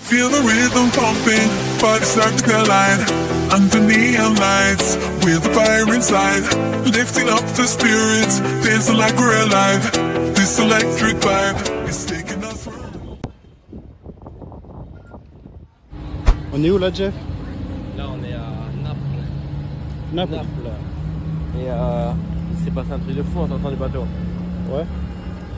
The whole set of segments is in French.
Feel the rhythm pumping, bodies start to collide. Under neon lights, with the fire inside. Lifting up the spirits, dancing like we're alive. This electric vibe is taking us through. On est où là, Jeff? Là, on est à Naples. Naples. Et il s'est passé un truc de fou en sortant du bateau. Ouais.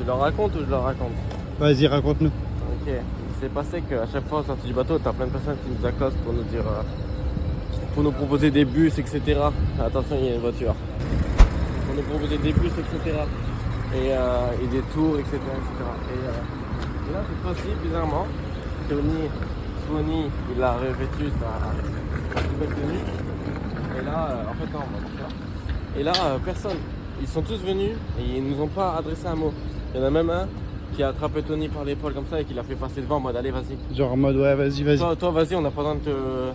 Tu leur racontes ou je leur raconte? Vas-y, raconte-nous. Ok. Il s'est passé qu'à chaque fois en sortie du bateau, t'as plein de personnes qui nous accostent pour nous dire, pour nous proposer des bus, etc. Attention, il y a une voiture. Pour nous proposer des bus, etc. Et des tours, etc. Et là, cette fois-ci, bizarrement, Tony, il a revêtu sa nouvelle tenue. Et là, en fait, non, on va pas faire. Et là, personne. Ils sont tous venus et ils nous ont pas adressé un mot. Il y en a même un qui a attrapé Tony par l'épaule comme ça et qui l'a fait passer devant en mode allez, vas-y. Genre en mode ouais, vas-y. Toi, vas-y, on n'a pas besoin de te.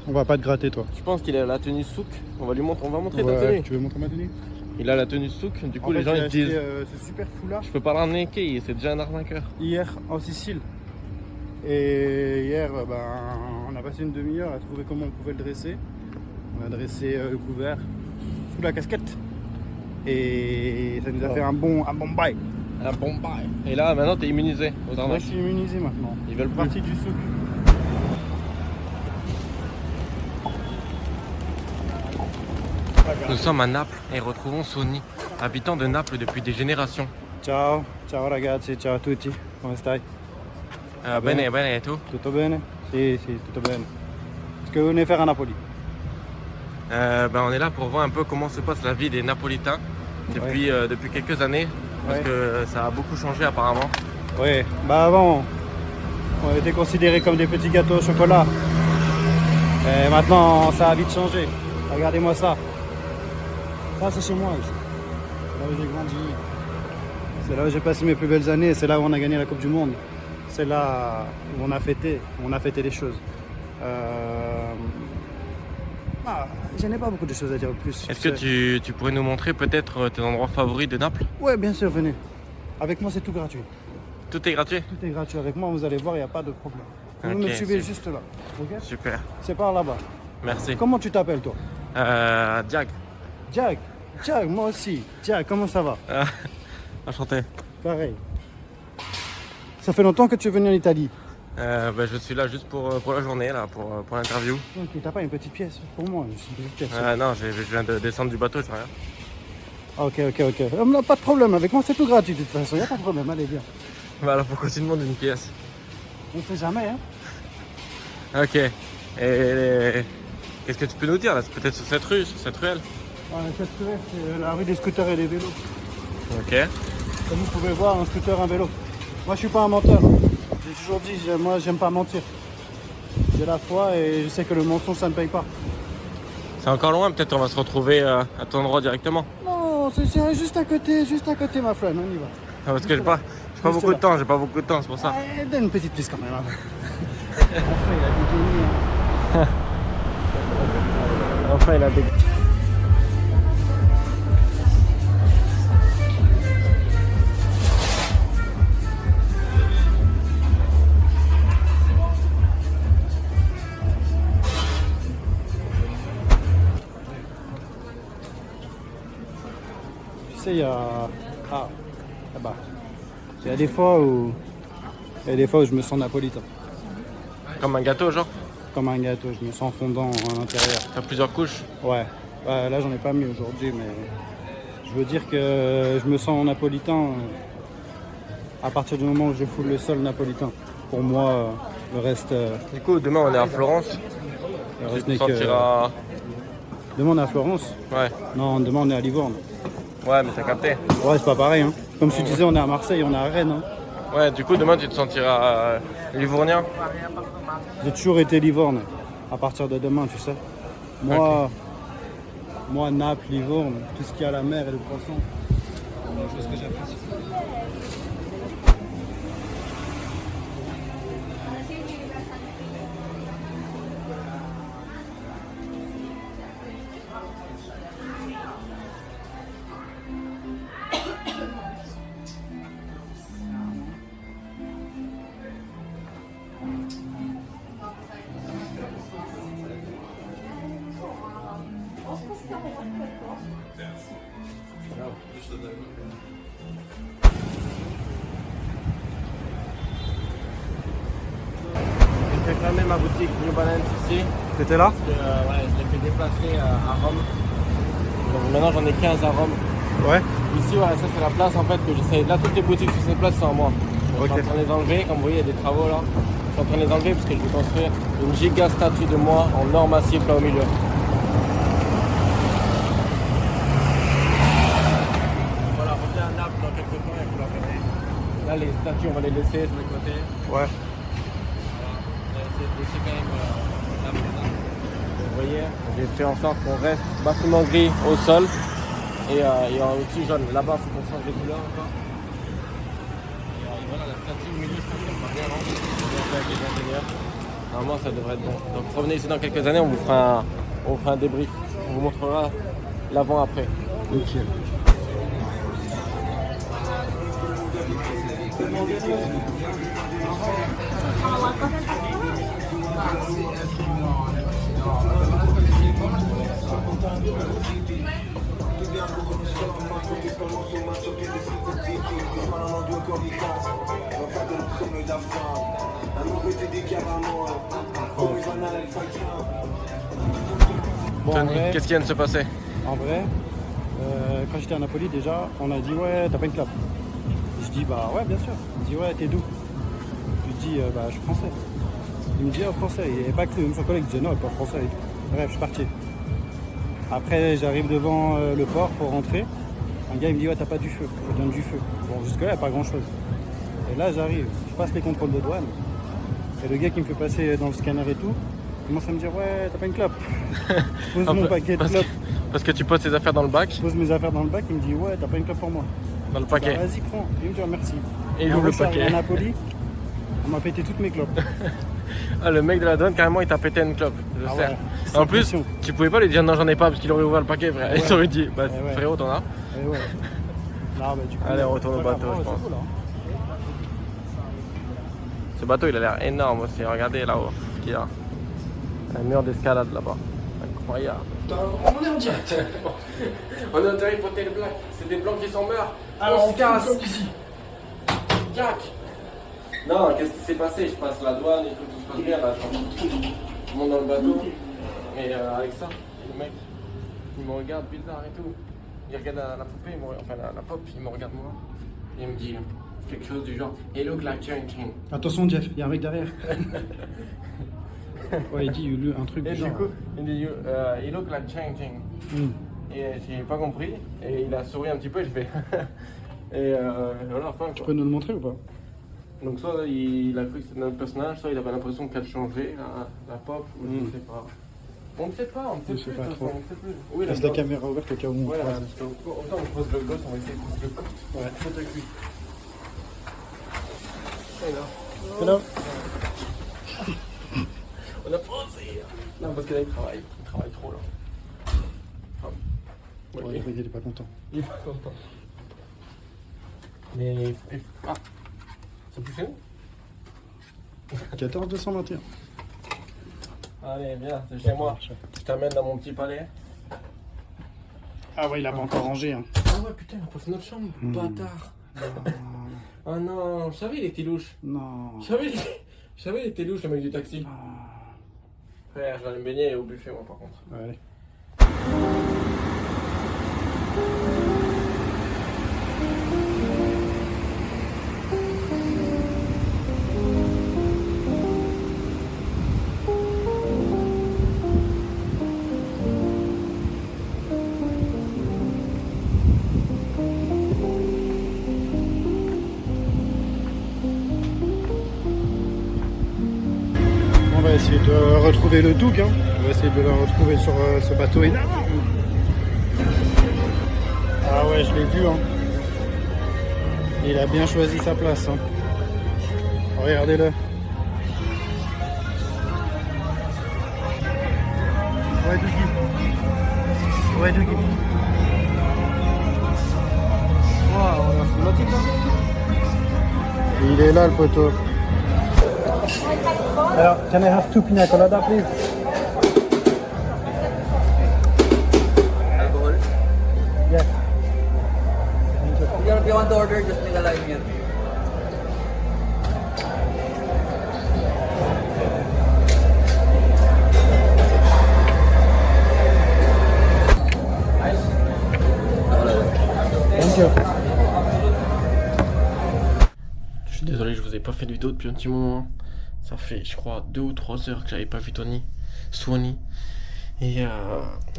On va pas te gratter, toi. Je pense qu'il a la tenue souk. On va montrer ta Ouais, tenue. tu veux montrer ma tenue? Il a la tenue souk. Du coup, En les fait, gens j'ai ils disent acheté, ce super foulard je peux pas le ramener, c'est déjà un arnaqueur. hier en Sicile. Et hier, on a passé une demi-heure à trouver comment on pouvait le dresser. On a dressé le couvert sous la casquette. Et ça nous a fait un bon bail. Un bon bail. Et là, maintenant, t'es immunisé aux Moi, arnaques. je suis immunisé maintenant. Ils veulent plus. Partie du souk. Nous sommes à Naples et retrouvons Sony, habitant de Naples depuis des générations. Ciao, ciao ragazzi, ciao a tutti. Come stai? Bene, bene, et tout. Tutto bene? Sì, tutto bene. Ce que vous venez faire à Napoli? On est là pour voir un peu comment se passe la vie des Napolitains depuis quelques années. Parce que ça a beaucoup changé apparemment. Oui, avant, on était considérés comme des petits gâteaux au chocolat. Et maintenant, ça a vite changé. Regardez-moi ça. Ça, c'est chez moi aussi. C'est là où j'ai grandi. C'est là où j'ai passé mes plus belles années. C'est là où on a gagné la Coupe du Monde. C'est là où on a fêté les choses. Je n'ai pas beaucoup de choses à dire de plus. Est-ce que tu pourrais nous montrer peut-être tes endroits favoris de Naples? Ouais, bien sûr, venez. Avec moi, c'est tout gratuit. Tout est gratuit? Tout est gratuit. Avec moi, vous allez voir, il n'y a pas de problème. Vous Ok, me suivez super. juste là. Ok? Super, C'est par là-bas. merci. Comment tu t'appelles, toi? Diag. Jack, moi aussi. Jack, comment ça va? Enchanté. Pareil. Ça fait longtemps que tu es venu en Italie. Je suis là juste pour la journée, là, pour l'interview. Donc, t'as pas une petite pièce pour moi? Juste une petite pièce. Non, je viens de descendre du bateau, je sais rien. Ok. Non, pas de problème. Avec moi, c'est tout gratuit de toute façon. Il n'y a pas de problème. Allez, viens. Bah alors pourquoi tu demandes une pièce? On ne sait jamais, hein. Ok. Et qu'est-ce que tu peux nous dire là? C'est peut-être sur cette rue, sur cette ruelle? Cette rue, c'est la rue des scooters et des vélos. Ok. Comme vous pouvez voir, un scooter, un vélo. Moi, je suis pas un menteur. J'ai toujours dit, moi, j'aime pas mentir. J'ai la foi et je sais que le mensonge, ça ne paye pas. C'est encore loin, peut-être on va se retrouver à ton endroit directement. Non, c'est juste à côté, ma friend, on y va. Parce que j'ai pas beaucoup de temps, c'est pour ça. Donne une petite piste quand même. Enfin, il a dégané. Enfin, il a des... Tu sais, il y a... là-bas. Il y a des fois où je me sens napolitain. Comme un gâteau, genre? Comme un gâteau, je me sens fondant à l'intérieur. T'as plusieurs couches? Ouais. Là, j'en ai pas mis aujourd'hui, mais je veux dire que je me sens napolitain à partir du moment où je foule le sol napolitain. Pour moi, le reste... Du coup, demain on est à Florence. le Tu reste te n'est que... sentiras... Demain, on est à Florence. Ouais. Non, demain, on est à Livorno. Ouais, mais t'as capté. Ouais, c'est pas pareil. Hein. Comme tu disais, on est à Marseille, on est à Rennes. Hein. Ouais, du coup, demain tu te sentiras livournien. J'ai toujours été Livorne. À partir de demain, tu sais. Moi, Naples, Livorne, tout ce qui a la mer et le poisson. C'est une chose que j'apprécie. fermé ma boutique New Balance ici. T'étais là? Parce que ouais, je l'ai fait déplacer à Rome. Donc maintenant j'en ai 15 à Rome. Ouais. Ici, ouais, ça c'est la place en fait que j'essaie. Là, toutes les boutiques sur cette place sont à moi. Donc, Ok. je suis en train de les enlever, comme vous voyez, il y a des travaux là. Je suis en train de les enlever parce que je vais construire une giga statue de moi en or massif là au milieu. Voilà, revenez à Naples dans quelques temps et vous la verrez. Là, les statues, on va les laisser sur les côtés. Ouais. Voilà. On va essayer de laisser quand même la maison. Vous voyez, j'ai fait en sorte qu'on reste bâtiment gris au sol. Et au-dessus jaune. Là-bas, il faut qu'on change de couleur encore. Et voilà, la statue au milieu, je pense qu'elle va bien rendre. Avec les ingénieurs. Normalement, ça devrait être bon. Donc revenez ici dans quelques années, on vous fera un débrief. On vous montrera l'avant-après. Ok. Bon, en vrai, Qu'est-ce qui vient de se passer? quand j'étais à Napoli déjà, on a dit ouais, t'as pas une clope. Je dis bah ouais, bien sûr. Il me dit ouais, t'es d'où? Je lui dis bah je suis français. Il me dit oh, français. Il n'y avait pas que une fois collègue qui disait non, pas français. Bref, je suis parti. Après, j'arrive devant le port pour rentrer. Un gars il me dit ouais, t'as pas du feu. Je lui donne du feu. Bon, jusque-là, il n'y a pas grand-chose. Et là, j'arrive, je passe les contrôles de douane. Et le gars qui me fait passer dans le scanner et tout, commence à me dire ouais, t'as pas une clope. Je pose mon paquet de clopes. Parce que tu poses tes affaires dans le bac? Je pose mes affaires dans le bac, il me dit ouais, t'as pas une clope pour moi. Dans le paquet. Bah, vas-y, prends. Il me dit oh, merci. Et il ouvre le je suis arrivé paquet. à Napoli, on m'a pété toutes mes clopes. Ah, le mec de la douane, carrément, il t'a pété une clope. Je Ah sais. ouais, En sans plus, pression. tu pouvais pas lui dire non, j'en ai pas parce qu'il aurait ouvert le paquet, frère. Ouais. Il t'aurait dit bah Ouais. frérot, t'en as. Et ouais. Non, bah, du coup, Allez, on retourne au c'est pas bateau, grave, je c'est pense. cool, hein. Ce bateau, il a l'air énorme aussi. Regardez là-haut ce qu'il y a. Un mur d'escalade là-bas. Incroyable. On est en direct. On est en direct pour Télé Black. C'est des blancs qui sont morts. Alors on se casse ici. Jack. Non, qu'est-ce qui s'est passé? Je passe la douane et tout se passe bien là. Je monte dans le bateau. Et avec ça, le mec, il me regarde bizarre et tout. Il regarde la poupée, enfin la pop, il me regarde moi. Il me dit quelque chose du genre "It look like changing". Attention, Jeff, il y a un mec derrière. Ouais, il dit un truc Et du du genre. coup, il dit "It look like changing". Et j'ai pas compris. Et il a souri un petit peu et je fais. Et voilà, enfin Tu quoi. peux nous le montrer ou pas? Donc soit il a cru que c'était notre personnage, soit il avait l'impression qu'elle changeait, la pop, ou je ne sais pas. On ne sait pas, on ne sait Je sais plus. pas de toute trop. façon, on ne sait plus. Oui, Laisse la caméra ouverte au cas où on Voilà, croise. parce que autant on pose le gosse, on va essayer de poser le gosse. Ouais. Faute de cuit. Hello. On a posé. Non, parce que là il travaille trop là. Ouais, il est pas content. Il est pas content. Mais. Ah, c'est plus chez nous? 14 221. Allez, viens, c'est chez moi. Je t'amène dans mon petit palais. Ah ouais, il a pas encore rangé. Hein. Ah ouais, putain, on a pas fait notre chambre, bâtard. Oh non, je savais il était louche. Non. Je savais il était louche, le mec du taxi. Frère, je vais aller me baigner au buffet, moi, par contre. Ouais. On va essayer de retrouver le Doug. Hein. On va essayer de le retrouver sur ce bateau énorme. Ah ouais, je l'ai vu. Hein. Il a bien choisi sa place. Hein. Regardez-le. Ouais, Dougie. Ouais, Dougie. Waouh, on a cinématique là. Il est là, le poteau. Alors, can I have 2 pina colada, please? Alcohol? Yes. If you want to order, just make a line here. fait de vidéo depuis un petit moment. Ça fait, je crois, 2 ou 3 heures que j'avais pas vu Sony. Et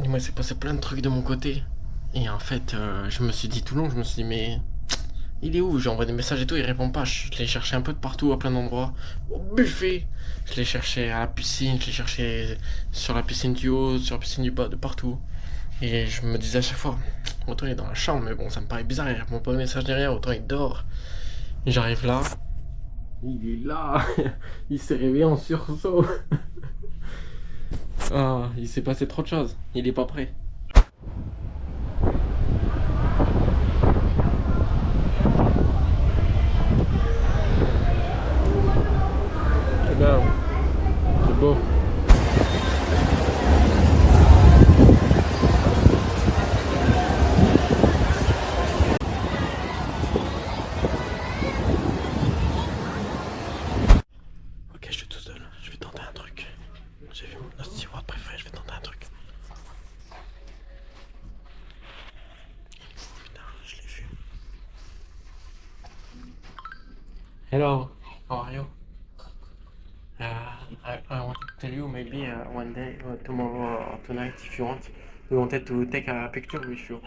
moi, il s'est passé plein de trucs de mon côté. Et en fait, je me suis dit tout le long, je me suis dit, mais il est où? J'ai envoyé des messages et tout, il répond pas. Je l'ai cherché un peu de partout, à plein d'endroits. Au buffet, je l'ai cherché à la piscine, je l'ai cherché sur la piscine du haut, sur la piscine du bas, de partout. Et je me disais à chaque fois, autant il est dans la chambre, mais bon, ça me paraît bizarre, il répond pas aux messages derrière, autant il dort. Et j'arrive là, il est là, il s'est réveillé en sursaut. Ah, il s'est passé trop de choses, il est pas prêt. C'est bien, c'est beau. Ok, je suis tout seul, je vais tenter un truc. J'ai vu mon steward préféré, je vais tenter un truc. Putain, je l'ai vu. Hello, how are you? I wanted to tell you maybe one day, tomorrow or tonight, if you want, we wanted to take a picture with you.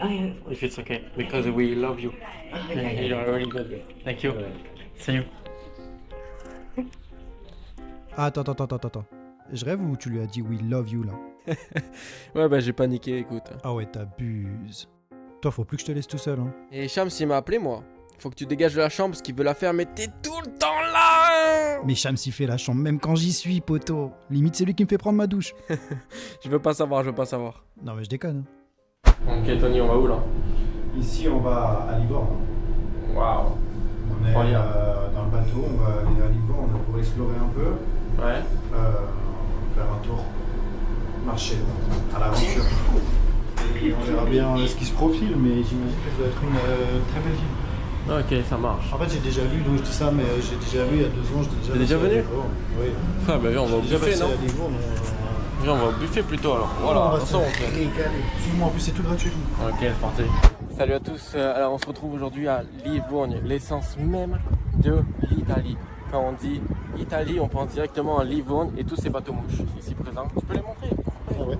If it's okay, because we love you. You are really good. Thank you. See you. Ah, attends. Je rêve ou tu lui as dit we love you là? Ouais, bah j'ai paniqué, écoute. Ah ouais, t'abuses. Toi, faut plus que je te laisse tout seul, hein. Et Shams, il m'a appelé, moi. Faut que tu dégages de la chambre parce qu'il veut la faire, mais t'es tout le temps là. Mais Shams il fait la chambre même quand j'y suis, poteau. Limite, c'est lui qui me fait prendre ma douche. Je veux pas savoir. Non, mais je déconne. Ok, Tony, on va où là? Ici, on va à Livorno. Waouh. On est dans le bateau, on va aller à Livorno pour explorer un peu. Ouais. Faire un tour, marcher à l'aventure. Et on verra bien ce qui se profile, mais j'imagine que ça doit être une très belle ville. Ok, ça marche. En fait, j'ai déjà vu, donc je dis ça, mais j'ai déjà vu il y a 2 ans. T'es déjà venu? Oui. Ah bah viens, on va au buffet, non? Viens, on va au buffet plutôt alors. Voilà, attention, on fait. Suis-moi, en plus c'est tout gratuit. Ok, c'est parti. Salut à tous, alors on se retrouve aujourd'hui à Livourne, l'essence même de l'Italie. Quand on dit Italie, on pense directement à Livourne et tous ces bateaux mouches ici présents. Tu peux les montrer? Ah ouais.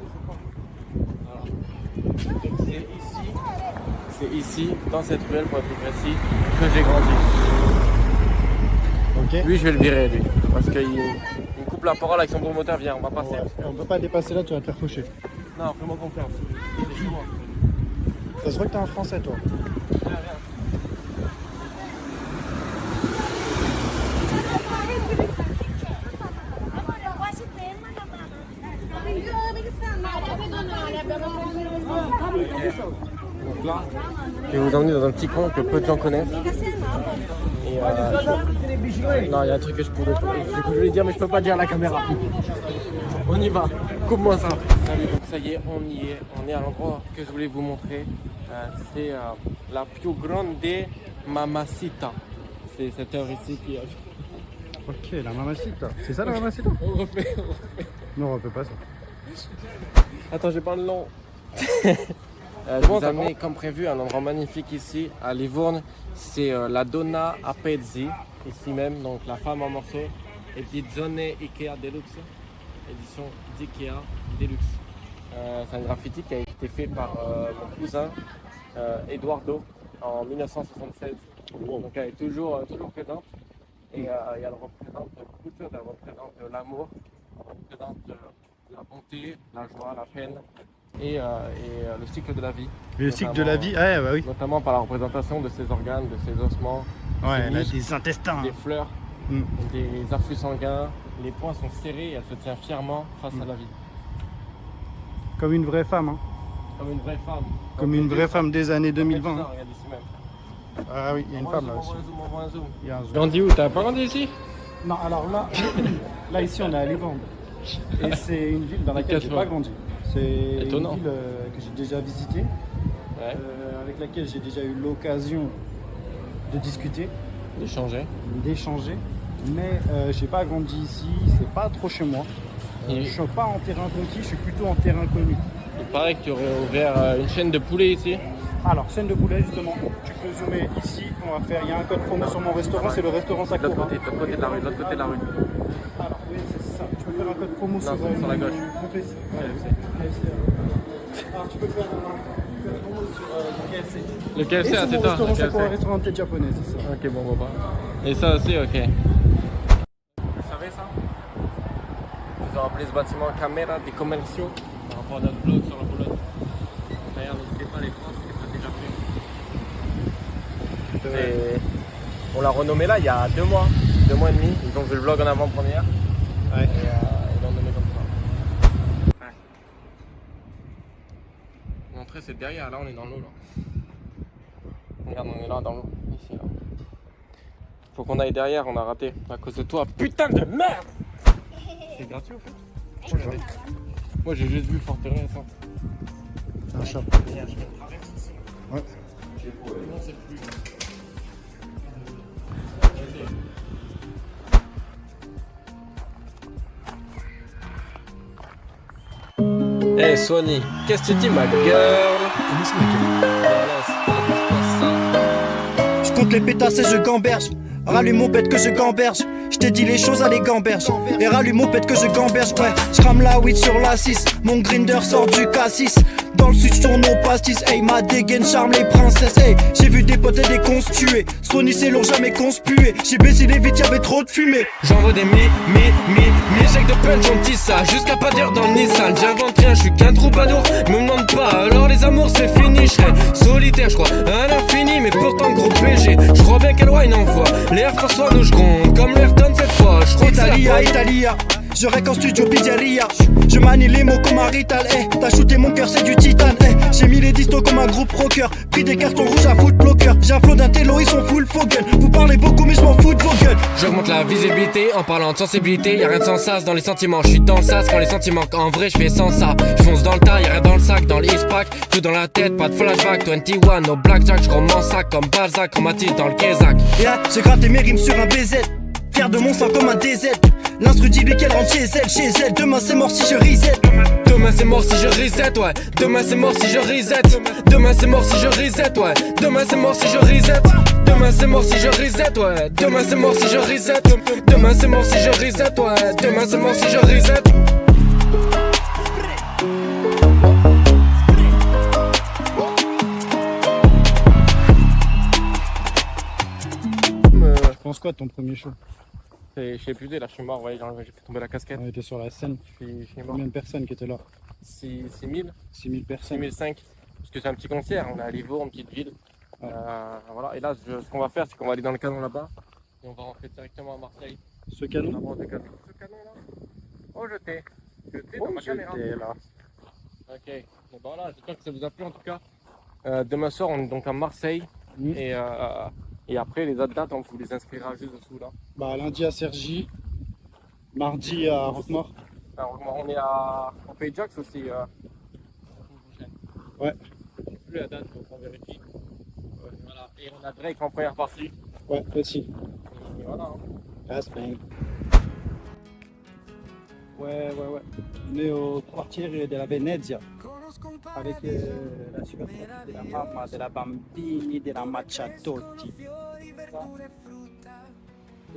C'est ici, dans cette ruelle pour être plus précis, que j'ai grandi. Ok. Lui, je vais le virer, lui, parce qu'il me coupe la parole avec son gros moteur. Viens, on va passer. On peut pas dépasser là, tu vas te faire faucher. Non, fais-moi confiance. C'est chez moi. Ça se voit que t'es un français, toi. Viens. Donc là, je vais vous emmener dans un petit coin que peu de gens connaissent. Et non, il y a un truc que je voulais dire, mais je peux pas dire à la caméra. On y va, coupe-moi ça. Salut, donc ça y est, on est à l'endroit que je voulais vous montrer. C'est la più grande mamacita. C'est cette heure ici qui est... Ok, la mamacita. C'est ça la mamacita? On refait. Non, on refait pas ça. Attends, j'ai pas le nom. Vous amenez comme prévu un endroit magnifique ici à Livourne, c'est la Donna a Pezzi, ici même, donc la femme en morceaux, Edizione Ikea Deluxe, édition d'Ikea Deluxe. C'est un graffiti qui a été fait par mon cousin Eduardo en 1976, donc elle est toujours présente et elle représente beaucoup de choses, elle représente l'amour, elle représente la bonté, la joie, la peine. Et le cycle de la vie. Le cycle de la vie, ouais, bah oui. Notamment par la représentation de ses organes, de ses ossements, Ouais, ses là, muscles, des intestins. des fleurs, des afflux sanguins. Les poings sont serrés et elle se tient fièrement face à la vie. Comme une vraie femme, hein. Comme une vraie femme. Comme une vraie femme des années 2020. Regarde ici même. Ah oui, il y a une femme là aussi. On voit un zoom. Il y a un zoom. Grandi où? T'as pas grandi ici? Non, alors là, là ici on est à Livorno. Et c'est une ville dans laquelle j'ai pas grandi. C'est une Étonnant. ville que j'ai déjà visitée, Ouais. avec laquelle j'ai déjà eu l'occasion de discuter, D'échanger. d'échanger. Mais j'ai pas grandi ici, c'est pas trop chez moi. Et- Je suis pas en terrain conquis, je suis plutôt en terrain connu. Il paraît que tu aurais ouvert une chaîne de poulet ici. Alors, scène de poulet, justement. Tu peux zoomer ici. On va faire. Il y a un code promo sur mon restaurant. C'est le restaurant De l'autre Sakura. côté, de l'autre côté de la rue, de l'autre côté de la rue. Alors, oui, c'est ça. Tu peux faire un code promo sur la gauche. mon PC. Alors, tu peux faire un code promo sur le KFC. Le KFC, Et ah, sur c'est mon toi. restaurant Le Sakura, KFC. restaurant de tête japonais, c'est ça. Ok, bon, bon, bah. Et ça aussi, ok. Vous savez ça? Ils ont appelé ce bâtiment caméra des commerciaux par rapport à notre vlog sur la Bologne. D'ailleurs, n'hésitez pas à les prendre, c'est pas déjà fait. Et on l'a renommé là il y a 2 mois, 2 mois et demi. Ils ont vu le vlog en avant-première. Ouais. Et ils l'ont nommé comme ça. Ouais. L'entrée c'est derrière, là on est dans l'eau là. Regarde, on est là dans l'eau, ici là. Faut qu'on aille derrière, on a raté à cause de toi, putain de merde! C'est gratuit au fait? Moi j'ai juste vu Forterin ça. C'est un shop. Ouais. Non, c'est plus. Hey Sony, qu'est-ce que tu dis ma girl? Je compte les pétasses et je gamberge. Rallume mon pète que je gamberge. Je t'ai dit les choses à les gamberges. Et rallume mon pète que je gamberge. Ouais, je rame la 8 sur la 6. Mon grinder sort du K6. Dans le sud, je tourne au pastis. Hey, ma dégaine charme les princesses. Hey, j'ai vu des potes et des cons se tuer. Sony c'est lourd, jamais conspué. J'ai baissé les vitres, y'avait trop de fumée. J'envoie des chèques de punch, on tisse ça jusqu'à pas dire dans le Nissan. J'invente rien, je suis qu'un troubadour, me demande pas. Alors les amours c'est fini, je serai solitaire, je crois à l'infini, mais pourtant gros PG. Je crois bien qu'elle wine envoie les Air Force One où je gronde comme l'Ayrton cette fois. Je crois que Italia, Italia. Je règle en studio pizzeria. Je manie les mots comme un rital. Eh, t'as shooté mon cœur, c'est du titane. Eh, j'ai mis les distos comme un groupe rocker. Pris des cartons rouges à footblocker. J'ai un flow d'un télo, ils sont full faux gun. Vous parlez beaucoup, mais je m'en fous de vos gueules. j'augmente la visibilité en parlant de sensibilité. Y'a rien de sans sas dans les sentiments. Je suis dans le sas quand les sentiments. En vrai, je fais sans ça. Je fonce dans le tas, y'a rien dans le sac. Dans les pack, tout dans la tête, pas de flashback. 21, no blackjack. Je romance ça comme Balzac. Comme Mathilde dans le Kézak. Yeah, j'ai gratté mes rimes sur un BZ. Fier de mon sang comme un DZ. L'instru dit qu'elle rentre chez elle. Demain c'est mort si je reset. Demain c'est mort si je reset, ouais. Demain c'est mort si je reset. Demain c'est mort si je reset, ouais. Demain c'est mort si je reset. Demain c'est mort si je reset, ouais. Demain c'est mort si je reset. Demain c'est mort si je reset, ouais. Demain c'est mort si je reset. Tu penses quoi de ton premier show? Je sais plus, là je suis mort, ouais, j'ai fait tomber la casquette. On était sur la scène. Je suis mort. Combien de personnes qui étaient là? 6 000, 6000 personnes. 6005. Parce que c'est un petit concert, on est à Livourne, une petite ville. Ouais. Voilà. Et là, ce qu'on va faire, c'est qu'on va aller dans le canon là-bas. Et on va rentrer directement à Marseille. Ce canon? On va prendre le canon. Ce canon là. Oh, jeté. Jeté dans ma caméra. là. Ok. Bon, bah, voilà, j'espère que ça vous a plu en tout cas. Demain soir, on est donc à Marseille. Mmh. Et après, les autres dates, on vous les inscrira juste dessous là. Bah, lundi à Cergy. Mardi à Roquemort. Alors, on est à Pays de Jax aussi. Ouais. Je sais plus la date, donc on vérifie. Voilà. Et on a Drake en première partie. Ouais, aussi. Et voilà. Hein. That's fine. Ouais. On est au quartier de la Venezia. Avec la super de la mamma, de la bambini, de la Macciatotti.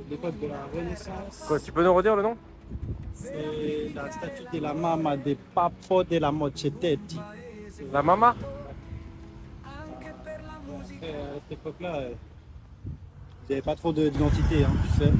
L'époque de la Renaissance. Quoi, tu peux nous redire le nom? C'est la statue de la mamma de Pappo de la Macciatotti. La Mama? Après, à cette époque-là, il n'y avait pas trop d'identité, hein, tu sais.